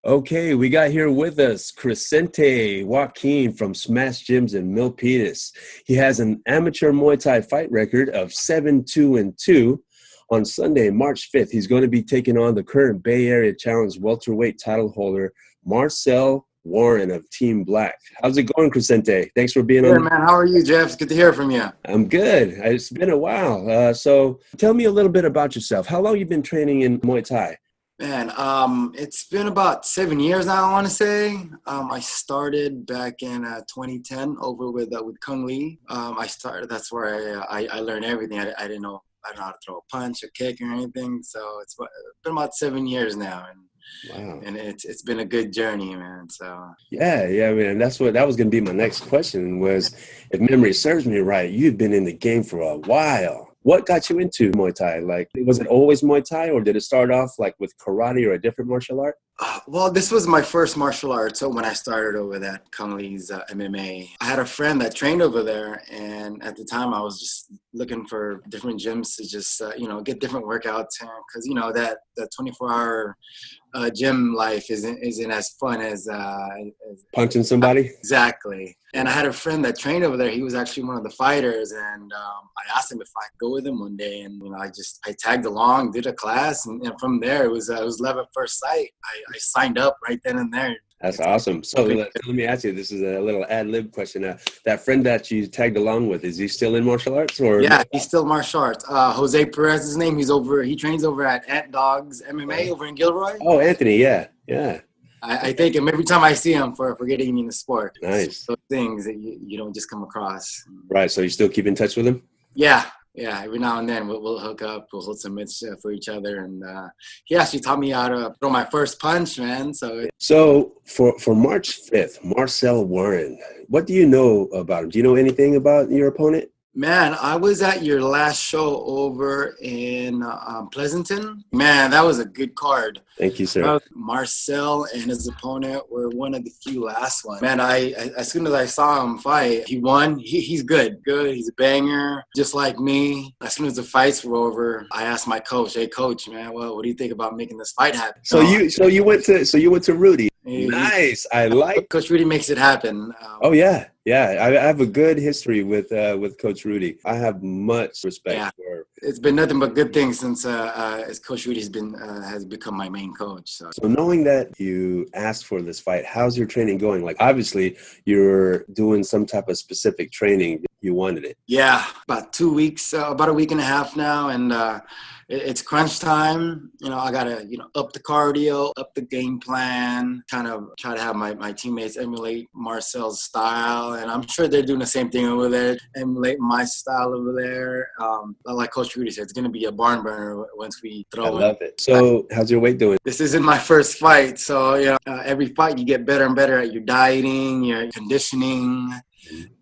Okay, we got here with us Chrisente Joaquin from Smash Gyms in Milpitas. He has an amateur Muay Thai fight record of 7-2-2. On Sunday, March 5th, he's going to be taking on the current Bay Area Challenge welterweight title holder, Martial Warren of Team Black. How's it going, Chrisente? Thanks for being on. Good, man. How are you, Jeff? It's good to hear from you. I'm good. It's been a while. So tell me a little bit about yourself. How long you been training in Muay Thai? Man, it's been about 7 years now, I want to say. I started back in 2010 over with Kung Lee. That's where I learned everything. I didn't know how to throw a punch, a kick, or anything. So it's been about 7 years now. Wow. And it's been a good journey, man. So yeah, man. That was going to be my next question was, if memory serves me right, you've been in the game for a while. What got you into Muay Thai? Like, was it always Muay Thai, or did it start off like with karate or a different martial art? Well, this was my first martial art. So when I started over at Kung Lee's MMA, I had a friend that trained over there. And at the time, I was just looking for different gyms to just, get different workouts. Because, that 24-hour gym life isn't as fun as punching somebody. Exactly. And I had a friend that trained over there. He was actually one of the fighters, and I asked him if I could go with him one day. And I tagged along, did a class, and from there it was love at first sight. I signed up right then and there. That's awesome. So let me ask you, this is a little ad-lib question. That friend that you tagged along with, is he still in martial arts? Or yeah, he's still martial arts. Jose Perez is his name. He trains over at Ant Dogs MMA over in Gilroy. Oh, Anthony, yeah. I thank him every time I see him for getting in the sport. Nice. Those things that you don't just come across. Right, so you still keep in touch with him? Yeah. Every now and then we'll hook up. We'll hold some mitts for each other. And he actually taught me how to throw my first punch, man. So for March 5th, Martial Warren, what do you know about him? Do you know anything about your opponent? Man, I was at your last show over in Pleasanton. Man, that was a good card. Thank you, sir. Marcel and his opponent were one of the few last ones. Man, as soon as I saw him fight, he won. He's good. He's a banger, just like me. As soon as the fights were over, I asked my coach, "Hey, coach, man, what do you think about making this fight happen?" So you went to Rudy. Nice. I like Coach Rudy makes it happen. Oh yeah. I have a good history with Coach Rudy. I have much respect for. It's been nothing but good things since Coach Rudy has become my main coach. So knowing that you asked for this fight, how's your training going? Like, obviously, you're doing some type of specific training. You wanted it. Yeah, about 2 weeks, about a week and a half now, and it's crunch time. I gotta up the cardio, up the game plan, kind of try to have my teammates emulate Marcel's style, and I'm sure they're doing the same thing over there, emulate my style over there. Like Coach Rudy said, it's gonna be a barn burner once we throw. I love it. So how's your weight doing? This isn't my first fight, so every fight you get better and better at your dieting, your conditioning.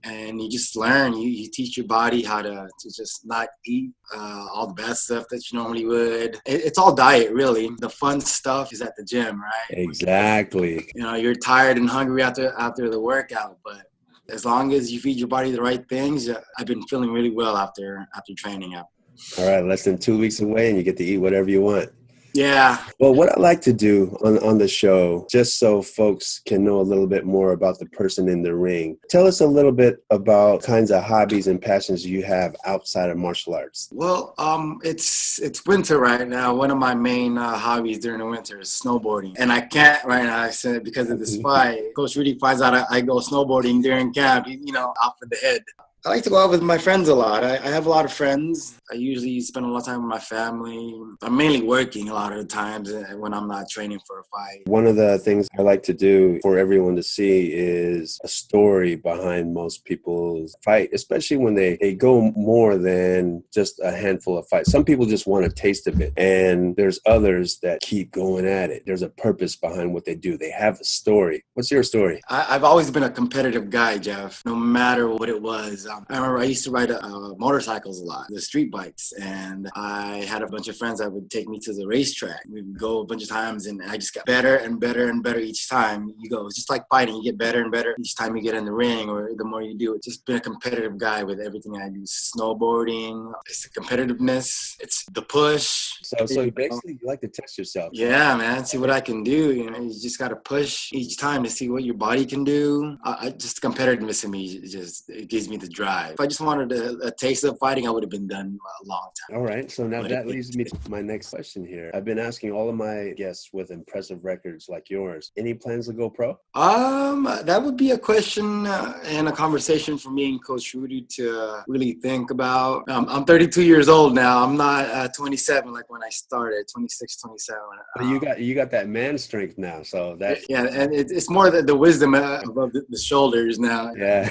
And you just learn. You teach your body how to just not eat all the bad stuff that you normally would. It's all diet, really. The fun stuff is at the gym, right? Exactly. You're tired and hungry after the workout, but as long as you feed your body the right things, I've been feeling really well after training up. All right, less than 2 weeks away, and you get to eat whatever you want. Yeah. Well, what I like to do on the show, just so folks can know a little bit more about the person in the ring, tell us a little bit about kinds of hobbies and passions you have outside of martial arts. Well, it's winter right now. One of my main hobbies during the winter is snowboarding. And I can't right now, I said, because of this fight. Coach Rudy finds out I go snowboarding during camp, out for the head. I like to go out with my friends a lot. I have a lot of friends. I usually spend a lot of time with my family. I'm mainly working a lot of the times when I'm not training for a fight. One of the things I like to do for everyone to see is a story behind most people's fight, especially when they go more than just a handful of fights. Some people just want a taste of it, and there's others that keep going at it. There's a purpose behind what they do. They have a story. What's your story? I've always been a competitive guy, Jeff, no matter what it was. I remember I used to ride motorcycles a lot, the street bikes, and I had a bunch of friends that would take me to the racetrack. We would go a bunch of times, and I just got better and better and better each time you go. It's just like fighting. You get better and better each time you get in the ring, or the more you do it. Just been a competitive guy with everything I do. Snowboarding, it's the competitiveness, it's the push. So basically, you like to test yourself. Yeah, man. See what I can do. You know, you just got to push each time to see what your body can do. Just competitiveness in me, it gives me the drive. If I just wanted a taste of fighting, I would have been done a long time. All right. So now that leads me to my next question here. I've been asking all of my guests with impressive records like yours, any plans to go pro? That would be a question and a conversation for me and Coach Rudy to really think about. I'm 32 years old now. I'm not 27 like when I started, 26, 27. But you got that man strength now, so that's... Yeah, and it's more the wisdom above the shoulders now. Yeah.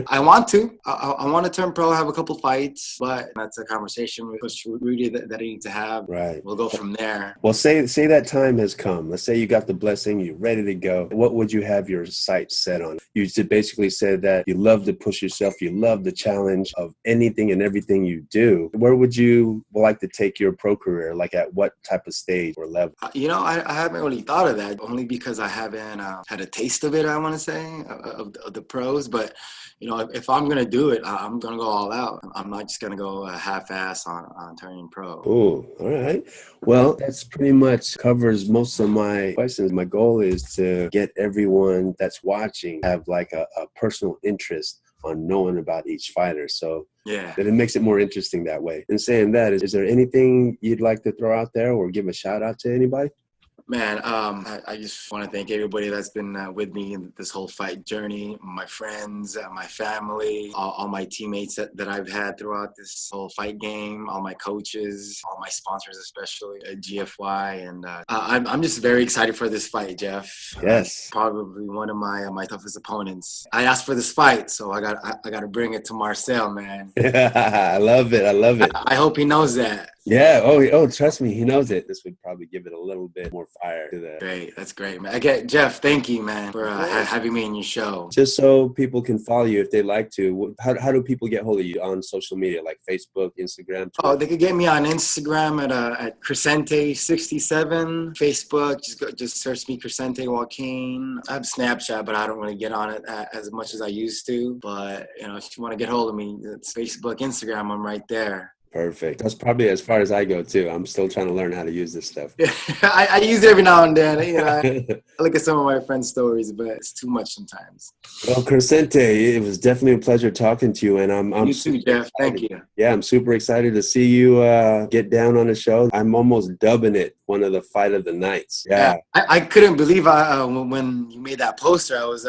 I want to. I want to turn pro, have a couple fights, but that's a conversation with Coach Rudy that I need to have. Right. We'll go from there. Well, say that time has come. Let's say you got the blessing, you're ready to go. What would you have your sights set on? You basically said that you love to push yourself. You love the challenge of anything and everything you do. Where would you like to take your pro career? Like at what type of stage or level? I haven't really thought of that, only because I haven't had a taste of it, I want to say, of the pros. But, if I'm going to do it, I'm going to go all out. I'm not just going to go half-ass on turning pro. Oh, all right. Well, that's pretty much covers most of my questions. My goal is to get everyone that's watching have like a personal interest on knowing about each fighter. So yeah, that it makes it more interesting that way. And saying that, is there anything you'd like to throw out there or give a shout out to anybody? Man, I just want to thank everybody that's been with me in this whole fight journey, my friends, my family, all my teammates that I've had throughout this whole fight game, all my coaches, all my sponsors, especially GFY. And I'm just very excited for this fight, Jeff. Yes. Probably one of my toughest opponents. I asked for this fight, so I got to bring it to Marcel, man. I love it. I hope he knows that. Yeah. Oh, trust me, he knows it. This would probably give it a little bit more fire to that. Great. That's great, man. Jeff, thank you, man, for having me in your show. Just so people can follow you if they like to, how do people get hold of you on social media, like Facebook, Instagram? Twitter? Oh, they could get me on Instagram at Chrisente67. Facebook, just search me, Chrisente Joaquin. I have Snapchat, but I don't really get on it as much as I used to. But, if you want to get hold of me, it's Facebook, Instagram, I'm right there. Perfect. That's probably as far as I go too. I'm still trying to learn how to use this stuff. I use it every now and then. I look at some of my friends' stories, but it's too much sometimes. Well, Chrisente, it was definitely a pleasure talking to you, and I'm you too, Jeff. Thank you. Yeah, I'm super excited to see you get down on the show. I'm almost dubbing it one of the fight of the nights. Yeah. I couldn't believe when you made that poster. I was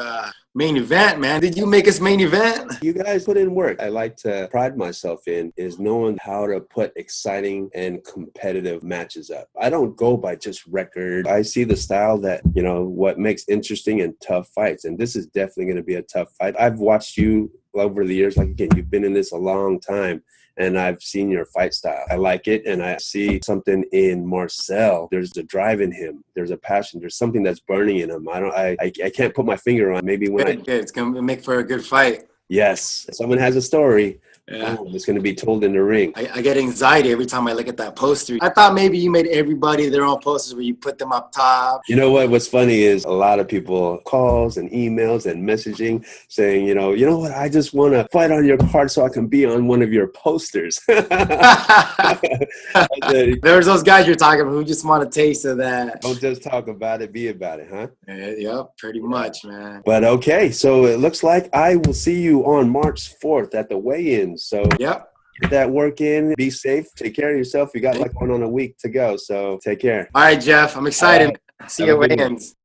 main event, man. Did you make us main event? You guys put in work. I like to pride myself in is knowing how to put exciting and competitive matches up. I don't go by just record. I see the style that, what makes interesting and tough fights. And this is definitely going to be a tough fight. I've watched you over the years. Like, again, you've been in this a long time. And I've seen your fight style. I like it, and I see something in Marcel. There's a drive in him. There's a passion. There's something that's burning in him. I can't put my finger on. Maybe when it's gonna make for a good fight. Yes, someone has a story. Yeah. It's going to be told in the ring. I get anxiety every time I look at that poster. I thought maybe you made everybody their own posters where you put them up top. You know what? What's funny is a lot of people calls and emails and messaging saying, you know what? I just want to fight on your card so I can be on one of your posters. There's those guys you're talking about who just want a taste of that. Don't just talk about it, be about it, huh? Yep, pretty much, man. But okay, so it looks like I will see you on March 4th at the weigh-in. So yep. Get that work in. Be safe. Take care of yourself. You got like 1 on a week to go. So take care. All right, Jeff. I'm excited. See you at weigh-ins.